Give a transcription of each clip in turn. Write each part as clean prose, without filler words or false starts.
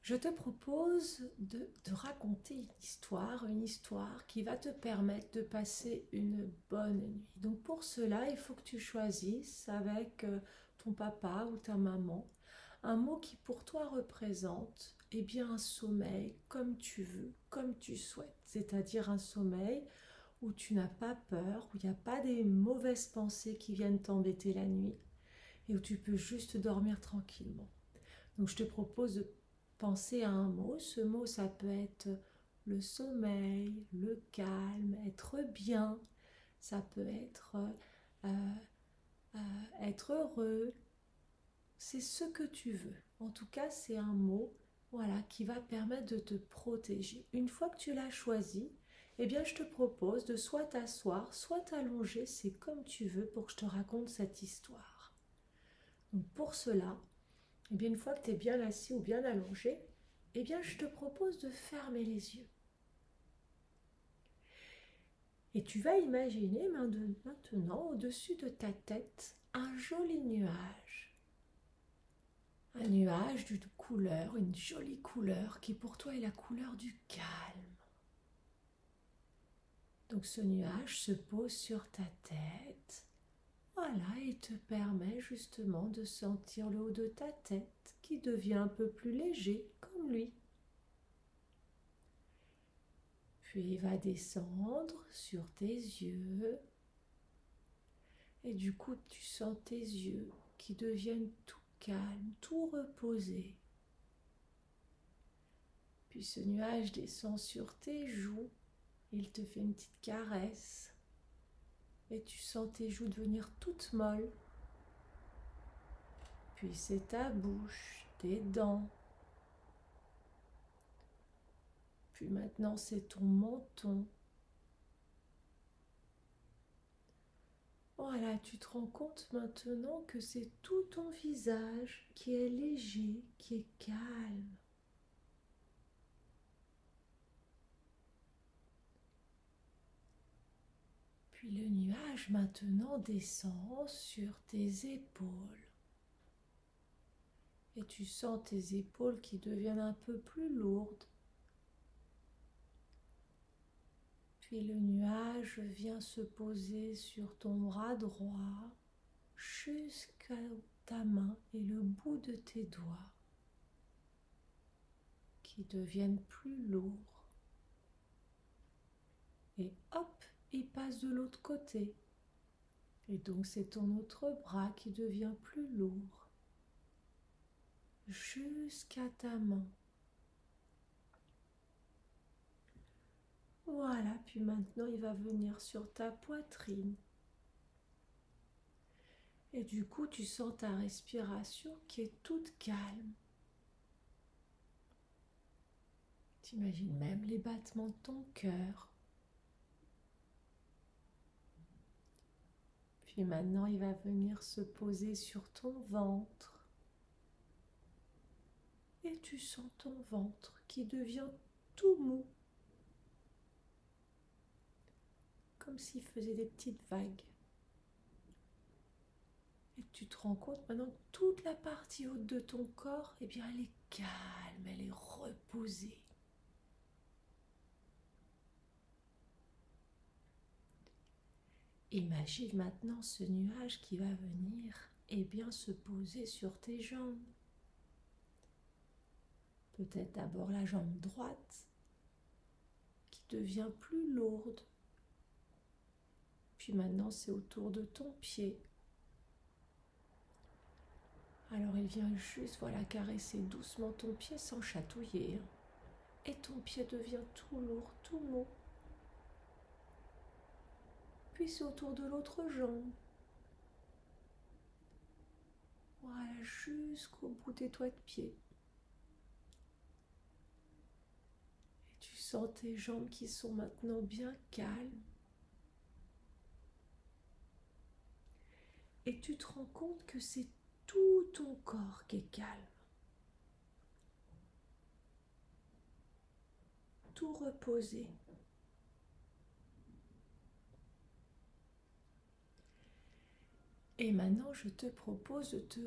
Je te propose de raconter une histoire qui va te permettre de passer une bonne nuit. Donc pour cela, il faut que tu choisisses avec ton papa ou ta maman un mot qui pour toi représente un sommeil comme tu veux, comme tu souhaites. C'est-à-dire un sommeil où tu n'as pas peur, où il n'y a pas des mauvaises pensées qui viennent t'embêter la nuit et où tu peux juste dormir tranquillement. Donc je te propose de penser à un mot. Ce mot, ça peut être le sommeil, le calme, être bien. Ça peut être être heureux. C'est ce que tu veux. En tout cas, c'est un mot qui va permettre de te protéger. Une fois que tu l'as choisi, je te propose de soit t'asseoir, soit t'allonger, c'est comme tu veux pour que je te raconte cette histoire. Donc pour cela, une fois que tu es bien assis ou bien allongé, je te propose de fermer les yeux. Et tu vas imaginer maintenant au-dessus de ta tête un joli nuage. Un nuage d'une couleur, une jolie couleur qui pour toi est la couleur du calme. Donc ce nuage se pose sur ta tête. Voilà, et te permet justement de sentir le haut de ta tête qui devient un peu plus léger comme lui. Puis il va descendre sur tes yeux. Et du coup, tu sens tes yeux qui deviennent tout calmes, tout reposés. Puis ce nuage descend sur tes joues. Il te fait une petite caresse. Et tu sens tes joues devenir toutes molles. Puis c'est ta bouche, tes dents. Puis maintenant c'est ton menton. Voilà, tu te rends compte maintenant que c'est tout ton visage qui est léger, qui est calme. Puis le nuage maintenant descend sur tes épaules. Et tu sens tes épaules qui deviennent un peu plus lourdes. Puis le nuage vient se poser sur ton bras droit jusqu'à ta main et le bout de tes doigts qui deviennent plus lourds. Et hop, il passe de l'autre côté. Et donc c'est ton autre bras qui devient plus lourd jusqu'à ta main. Voilà, puis maintenant il va venir sur ta poitrine. Et du coup, tu sens ta respiration qui est toute calme. Tu imagines même les battements de ton cœur. Puis maintenant, il va venir se poser sur ton ventre. Et tu sens ton ventre qui devient tout mou. Comme s'il faisait des petites vagues. Et tu te rends compte maintenant que toute la partie haute de ton corps, elle est calme, elle est reposée. Imagine maintenant ce nuage qui va venir se poser sur tes jambes. Peut-être d'abord la jambe droite qui devient plus lourde. Puis maintenant c'est autour de ton pied. Alors il vient juste caresser doucement ton pied sans chatouiller. Et ton pied devient tout lourd, tout mou. Puis c'est autour de l'autre jambe. Voilà, jusqu'au bout des doigts de pied. Et tu sens tes jambes qui sont maintenant bien calmes. Et tu te rends compte que c'est tout ton corps qui est calme. Tout reposé. Et maintenant, je te propose de te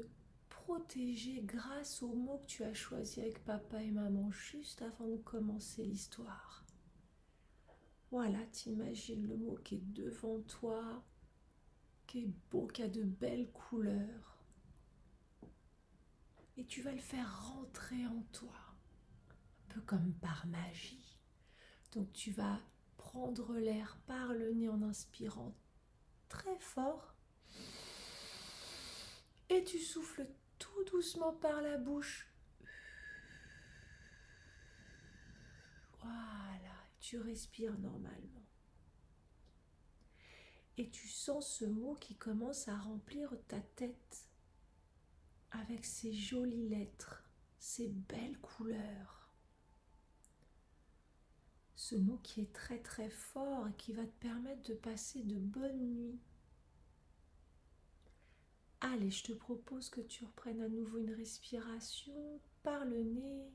protégé grâce au mot que tu as choisi avec papa et maman juste avant de commencer l'histoire. Voilà, t'imagines le mot qui est devant toi, qui est beau, qui a de belles couleurs. Et tu vas le faire rentrer en toi, un peu comme par magie. Donc tu vas prendre l'air par le nez en inspirant très fort. Et tu souffles tout doucement par la bouche. Voilà, tu respires normalement. Et tu sens ce mot qui commence à remplir ta tête avec ces jolies lettres, ces belles couleurs. Ce mot qui est très très fort et qui va te permettre de passer de bonnes nuits. Allez, je te propose que tu reprennes à nouveau une respiration par le nez.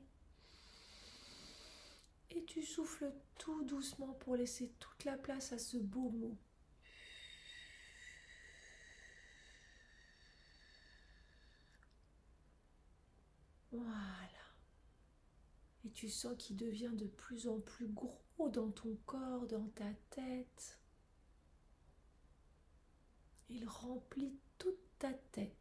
Et tu souffles tout doucement pour laisser toute la place à ce beau mot. Voilà. Et tu sens qu'il devient de plus en plus gros dans ton corps, dans ta tête. Il remplit toute ta tête.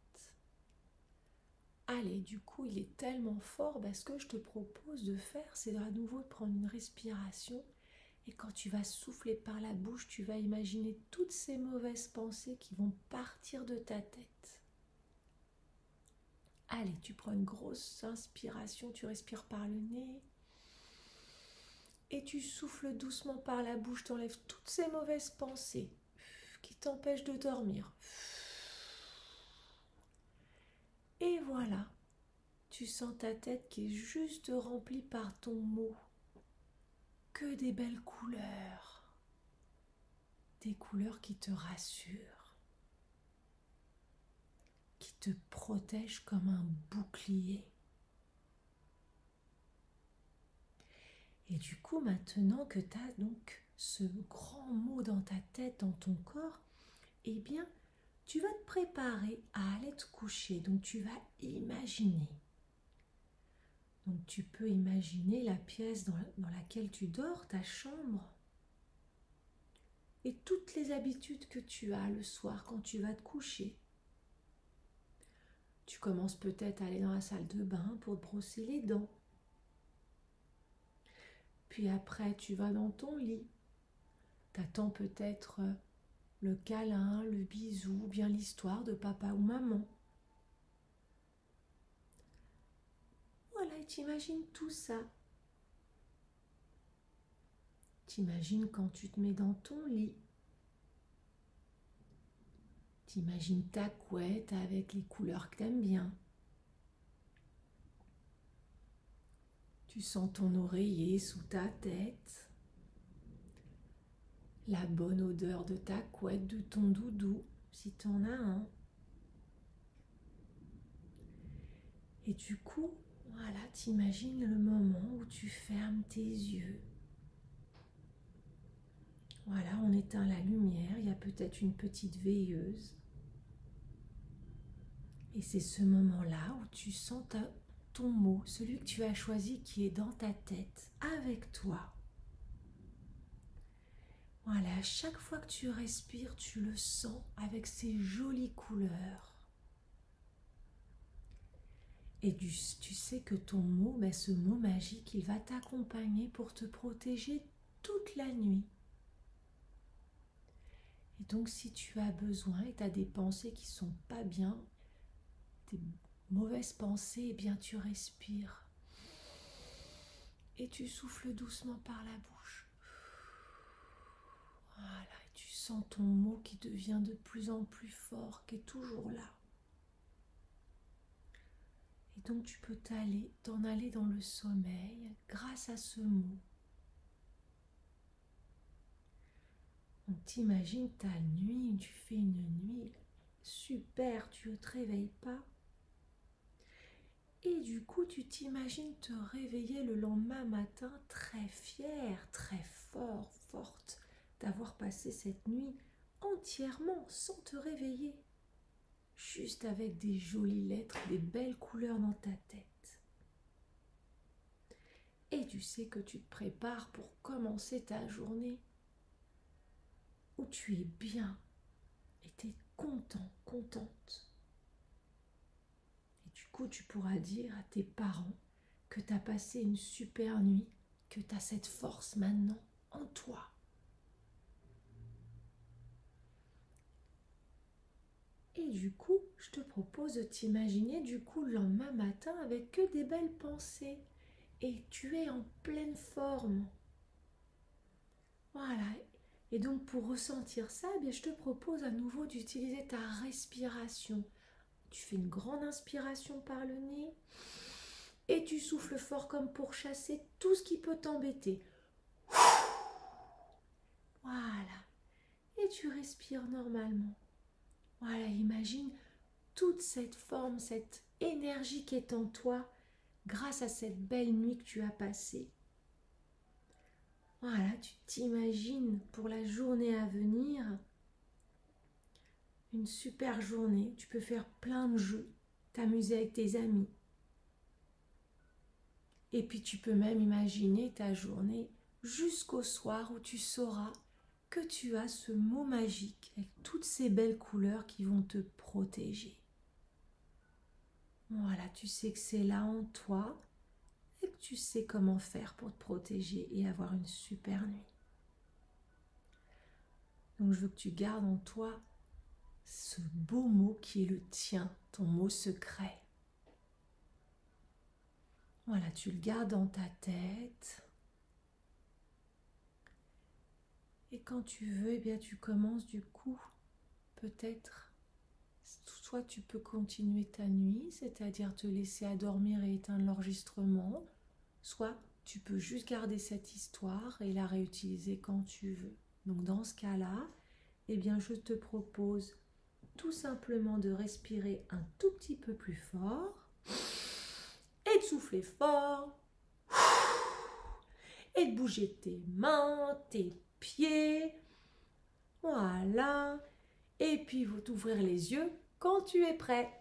Allez, du coup, il est tellement fort, ce que je te propose de faire, c'est à nouveau de prendre une respiration. Et quand tu vas souffler par la bouche, tu vas imaginer toutes ces mauvaises pensées qui vont partir de ta tête. Allez, tu prends une grosse inspiration, tu respires par le nez. Et tu souffles doucement par la bouche, tu enlèves toutes ces mauvaises pensées qui t'empêchent de dormir. Et voilà, tu sens ta tête qui est juste remplie par ton mot. Que des belles couleurs. Des couleurs qui te rassurent, qui te protègent comme un bouclier. Et du coup, maintenant que tu as donc ce grand mot dans ta tête, dans ton corps, eh bien, tu vas te préparer à aller te coucher. Donc, tu vas imaginer. Donc, tu peux imaginer la pièce dans laquelle tu dors, ta chambre, et toutes les habitudes que tu as le soir quand tu vas te coucher. Tu commences peut-être à aller dans la salle de bain pour te brosser les dents. Puis après, tu vas dans ton lit. T'attends peut-être le câlin, le bisou, ou bien l'histoire de papa ou maman. Voilà, et t'imagines tout ça. T'imagines quand tu te mets dans ton lit. T'imagines ta couette avec les couleurs que t'aimes bien. Tu sens ton oreiller sous ta tête. La bonne odeur de ta couette, de ton doudou, si t'en as un. Et du coup, voilà, t'imagines le moment où tu fermes tes yeux. Voilà, on éteint la lumière, il y a peut-être une petite veilleuse. Et c'est ce moment-là où tu sens ton mot, celui que tu as choisi qui est dans ta tête, avec toi. Voilà, à chaque fois que tu respires, tu le sens avec ces jolies couleurs. Et tu sais que ton mot, ce mot magique, il va t'accompagner pour te protéger toute la nuit. Et donc si tu as besoin et tu as des pensées qui ne sont pas bien, des mauvaises pensées, eh bien tu respires. Et tu souffles doucement par la bouche. Voilà, et tu sens ton mot qui devient de plus en plus fort, qui est toujours là. Et donc tu peux t'en aller dans le sommeil grâce à ce mot. Donc t'imagines ta nuit, tu fais une nuit super, tu ne te réveilles pas. Et du coup, tu t'imagines te réveiller le lendemain matin très fière, très forte d'avoir passé cette nuit entièrement sans te réveiller. juste avec des jolies lettres, des belles couleurs dans ta tête. Et tu sais que tu te prépares pour commencer ta journée où tu es bien et tu es content, contente. Et du coup, tu pourras dire à tes parents que tu as passé une super nuit, que tu as cette force maintenant en toi. Et du coup, je te propose de t'imaginer du coup le lendemain matin avec que des belles pensées. Et tu es en pleine forme. Voilà. Et donc pour ressentir ça, eh bien, je te propose à nouveau d'utiliser ta respiration. Tu fais une grande inspiration par le nez et tu souffles fort comme pour chasser tout ce qui peut t'embêter. Voilà. Et tu respires normalement. Voilà, imagine toute cette forme, cette énergie qui est en toi grâce à cette belle nuit que tu as passée. Voilà, tu t'imagines pour la journée à venir une super journée. Tu peux faire plein de jeux, t'amuser avec tes amis. Et puis tu peux même imaginer ta journée jusqu'au soir où tu sauras que tu as ce mot magique avec toutes ces belles couleurs qui vont te protéger. Voilà, tu sais que c'est là en toi et que tu sais comment faire pour te protéger et avoir une super nuit. Donc je veux que tu gardes en toi ce beau mot qui est le tien, ton mot secret. Voilà, tu le gardes dans ta tête. Et quand tu veux, eh bien, tu commences du coup, peut-être, soit tu peux continuer ta nuit, c'est-à-dire te laisser adormir et éteindre l'enregistrement, soit tu peux juste garder cette histoire et la réutiliser quand tu veux. Donc dans ce cas-là, eh bien, je te propose tout simplement de respirer un tout petit peu plus fort et de souffler fort et de bouger tes mains, tes pieds. Voilà. Et puis, il faut t'ouvrir les yeux quand tu es prêt.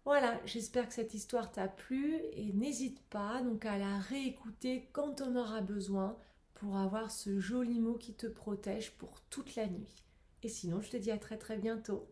Voilà, j'espère que cette histoire t'a plu et n'hésite pas donc à la réécouter quand on aura besoin pour avoir ce joli mot qui te protège pour toute la nuit. Et sinon, je te dis à très très bientôt.